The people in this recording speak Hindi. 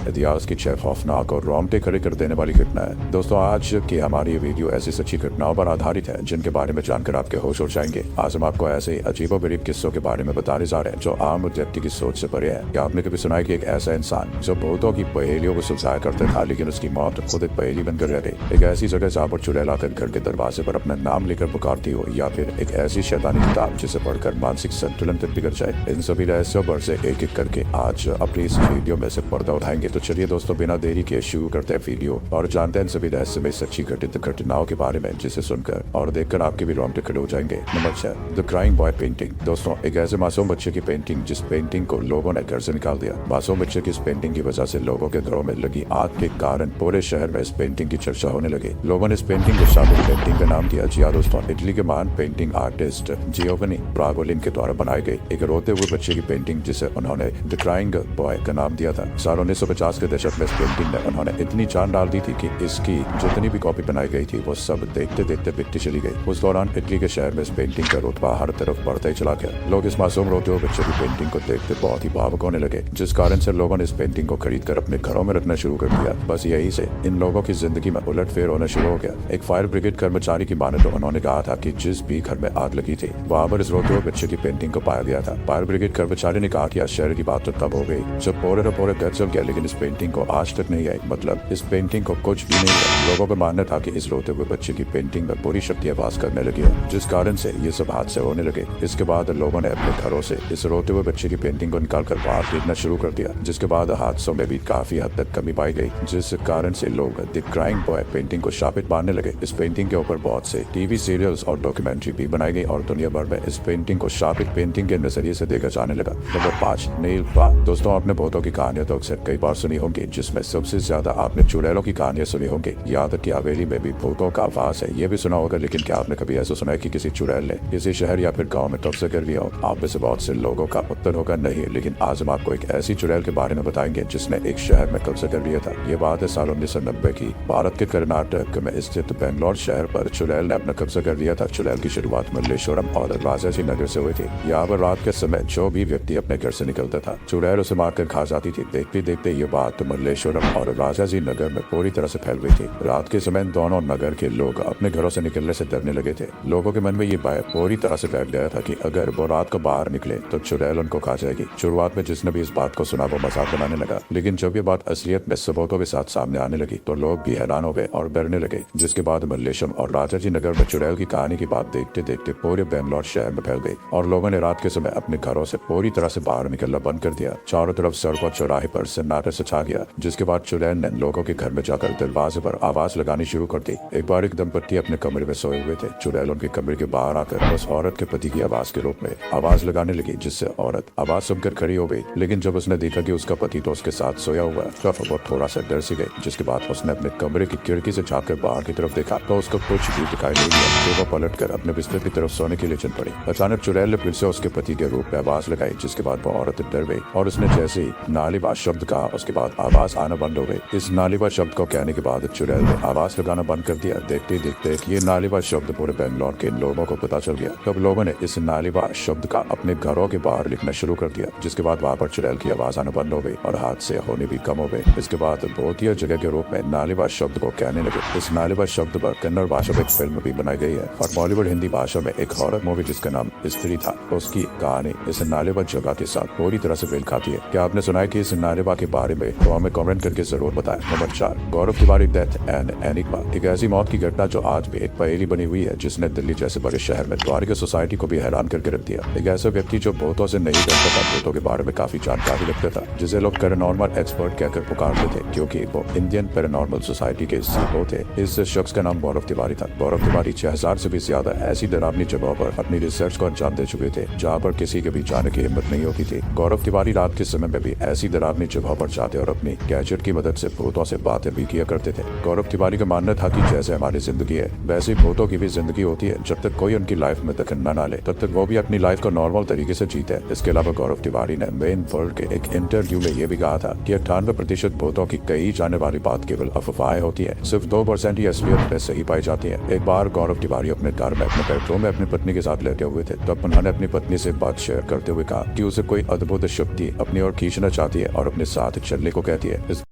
इतिहास की छह खौफनाक और रोंगटे खड़े कर देने वाली घटना है। दोस्तों, आज की हमारी ये वीडियो ऐसी सच्ची घटनाओं पर आधारित है जिनके बारे में जानकर आपके होश उड़ जाएंगे। आज हम आपको ऐसे अजीबोगरीब किस्सों के बारे में बताने जा रहे हैं जो आम व्यक्ति की सोच से परे है। क्या आपने कभी सुना है कि एक ऐसा इंसान जो भूतों की पहेलियों को सुलझाया करता था, लेकिन उसकी मौत खुद एक पहेली बनकर रह गई। एक ऐसी जगह जहाँ पर चुड़ैल आकर घर के दरवाजे पर अपना नाम लेकर पुकारती हो, या फिर एक ऐसी शैतानी किताब जिसे पढ़कर मानसिक संतुलन तक बिगड़ जाए। इन सभी रहस्यों पर से एक एक करके आज अपनी इस वीडियो में से पर्दा उठाएंगे। तो चलिए दोस्तों, बिना देरी के शुरू करते हैं वीडियो और जानते हैं इन सभी रहस्य में सच्ची घटित घटनाओं के बारे में जिसे सुनकर और देखकर आपके भी रोंगटे खड़े हो जाएंगे। Number 6, the crying boy painting. दोस्तों, एक ऐसे मासूम बच्चे की पेंटिंग जिस पेंटिंग को लोगों ने घर से निकाल दिया। मासूम बच्चे की इस पेंटिंग की वजह से लोगों के घरों में लगी आग के कारण पूरे शहर में इस पेंटिंग की चर्चा होने लगी। लोगों ने इस पेंटिंग को शामिल पेंटिंग का नाम दिया। जी हाँ दोस्तों, इटली के महान पेंटिंग आर्टिस्ट जियोवनी ब्रागोलिन के द्वारा बनाई गई एक रोते हुए बच्चे की पेंटिंग जिसे उन्होंने द क्राइंग बॉय का नाम दिया था। साल 1950 के दशक में इस पेंटिंग में उन्होंने इतनी जान डाल दी थी कि इसकी जितनी भी कॉपी बनाई गई थी वो सब देखते देखते बिकती चली गई। उस दौरान इटली के शहर में इस पेंटिंग का रुतबा हर तरफ बढ़ता ही चला गया। लोग इस मासूम रोते हुए बच्चे की पेंटिंग को देखते बहुत ही भावुक होने लगे, जिस कारण से लोगों ने इस पेंटिंग को खरीद कर अपने घरों में रखना शुरू कर दिया। बस यही से इन लोगों की जिंदगी में उलटफेर होना शुरू हो गया। एक फायर ब्रिगेड कर्मचारी की माने तो उन्होंने कहा था कि जिस भी घर में आग लगी थी वहां पर इस रोते हुए बच्चे की पेंटिंग को पाया गया था। फायर ब्रिगेड कर्मचारी ने कहा कि आश्चर्य की बात तो तब हो गई जब पूरे घर जल गया, लेकिन इस पेंटिंग को आज तक नहीं आई। मतलब इस पेंटिंग को कुछ भी नहीं हुआ। लोगों का मानना था कि इस रोते हुए बच्चे की पेंटिंग में बुरी शक्तियां वास करने लगी है, जिस कारण से ये सब हादसे होने लगे। इसके बाद लोगों ने अपने घरों से इस रोते हुए बच्चे की पेंटिंग को निकालकर बाहर फेंकना शुरू कर दिया, जिसके बाद हादसों में भी काफी हद तक कमी पाई गई, जिस कारण से लोग द क्राइंग बॉय पेंटिंग को शापित मानने लगे। इस पेंटिंग के ऊपर बहुत से टीवी सीरियल्स और डॉक्यूमेंट्री भी बनाई गई और दुनिया भर में इस पेंटिंग को शापित पेंटिंग के नजरिए से देखा जाने लगा। नंबर 5, नील बाग। दोस्तों, आपने भूतों की कहानियां तो अक्सर कई बार सुनी होंगी, जिसमें सबसे ज्यादा आपने चुड़ैलों की कहानियां सुनी होंगी। यहाँ तक कि हवेली में भी भूतों का आवास है, ये भी सुना होगा। लेकिन क्या आपने कभी ऐसा सुना है कि किसी चुड़ैल ने किसी शहर या फिर गाँव में कब्जा कर लिया हो? आप में से बहुत से लोगों का उत्तर होगा नहीं, लेकिन आज हम आपको एक ऐसी चुड़ैल के बारे में बताएंगे जिसने एक शहर में कब्जा कर लिया था। ये बात है साल 1990 की। भारत के कर्नाटक में स्थित बेंगलोर शहर पर चुड़ैल ने अपना कब्जा कर लिया था। चुड़ैल की शुरुआत मल्लेश्वरम और राजाजी नगर से हुई थी। यहाँ पर रात के समय जो भी व्यक्ति अपने घर से निकलता था, चुड़ैल उसे मारकर खा जाती थी। देखते देखते ये बात मल्लेश्वरम और राजाजी नगर में पूरी तरह से फैल गई थी। रात के समय दोनों नगर के लोग अपने घरों से निकलने से डरने लगे थे। लोगों के मन में ये बात पूरी तरह से बैठ गया था कि अगर वो रात को बाहर निकले तो चुड़ैल उनको खा जाएगी। शुरुआत में जिसने भी इस बात को सुना वो मजाक बनाने लगा, लेकिन जब ये बात असलियत में सबूतों के साथ सामने आने लगी तो लोग भी हैरान हो गए और डरने लगे। जिसके बाद मल्लेश्वरम और राजाजी नगर में चुड़ैल की कहानी की बात देखते देखते पूरे बेंगलोर शहर में फैल गई और लोगों ने रात के समय अपने घरों से पूरी तरह से बाहर निकलना बंद कर दिया। चारों तरफ सड़कों चौराहे पर सन्नाटा सा छा गया, जिसके बाद चुड़ैल ने लोगों के घर में जाकर दरवाजे पर आवाज लगानी शुरू कर दी। एक बार एक दंपत्ति अपने कमरे में सोए हुए थे। चुड़ैल उनके कमरे के बाहर आकर उस औरत के पति की आवाज के रूप में आवाज लगाने लगी, जिससे औरत आवाज सुनकर खड़ी हो गई। लेकिन जब उसने देखा कि उसका पति तो उसके साथ सोया हुआ है, तब वो थोड़ा सा डर सी गई। जिसके बाद उसने अपने कमरे की खिड़की से झांककर बाहर की तरफ देखा तो उसको कुछ भी दिखाई नहीं दिया। तो वो पलट कर अपने बिस्तर की तरफ सोने के लिए चल पड़ी। अचानक चुड़ैल ने फिर से उसके पति के रूप में आवाज लगाई, जिसके बाद वो औरत डर गई और उसने जैसे ही नालीबाज शब्द कहा, उसके बाद आवाज आना बंद हो गई। इस नालीबाज शब्द को कहने के बाद चुड़ैल ने आवाज लगाना बंद कर दिया। देखते देखते ये नालीबाज शब्द पूरे बेंगलोर के लोगों को पता चल गया। तब लोगों ने इस नालीबाज शब्द का अपने घरों के बाहर लिखना शुरू कर दिया, जिसके बाद वहाँ पर चुड़ैल की आवाज आना बंद हो गई और हादसे होने भी कम हो गए। इसके बाद भूतिया जगह के रूप में नालीबाज शब्द को कहने लगे। इस नालीबाज शब्द पर कन्नड़ भाषा में एक फिल्म भी बनाई गई है और बॉलीवुड हिंदी भाषा में एक हॉरर मूवी जिसका नाम स्त्री था। उसकी कहानी इस नालीबाज जगह के साथ पूरी तरह से मेल खाती है। क्या आपने सुना है कि इस नालीबाग के बारे में? तो हमें कमेंट करके जरूर बताएं। Number 4, Gaurav Tiwari death and enigma. एक ऐसी मौत की घटना जो आज भी एक पहेली बनी हुई है, जिसने दिल्ली जैसे बड़े शहर में द्वारिका सोसाइटी को भी हैरान करके रख दिया। एक ऐसा व्यक्ति जो भूतों से नहीं डरता था, भूतों के बारे में काफी जानकारी रखता था, जिसे लोग पैरानॉर्मल एक्सपर्ट कहकर पुकारते थे क्योंकि वो इंडियन पैरानॉर्मल सोसाइटी के सीईओ थे। इस शख्स का नाम गौरव तिवारी था। गौरव तिवारी 6000 से भी ज्यादा ऐसी डरावनी जगहों पर अपनी रिसर्च को अंजाम दे चुके थे जहाँ पर किसी के भी जाने की हिम्मत नहीं होती थी। गौरव तिवारी रात के समय में भी ऐसी डरावनी जगहों पर जाते और अपनी गैजेट की मदद से भूतों से बातें भी किया करते थे। गौरव तिवारी का मानना था कि जैसे हमारी जिंदगी है वैसे भूतों की भी जिंदगी होती है। जब तक कोई उनकी लाइफ में दखल न डाले तब तक वो भी अपनी लाइफ को नॉर्मल तरीके से जीते। इसके अलावा गौरव तिवारी ने मेन वर्ल्ड के एक इंटरव्यू में ये भी कहा था कि 98% भूतों की कही जाने वाली बात केवल अफवाहें होती है, सिर्फ 2% ही असलियत में सही पाई जाती है। एक बार गौरव तिवारी अपने घर में अपने बेडरूम में अपनी पत्नी के साथ लेटे हुए थे, तब उन्होंने अपनी पत्नी से बात शेयर करते हुए कहा कि उसे कोई अद्भुत शक्ति अपनी ओर खींचना चाहती है और अपने साथ चलने को कहती है।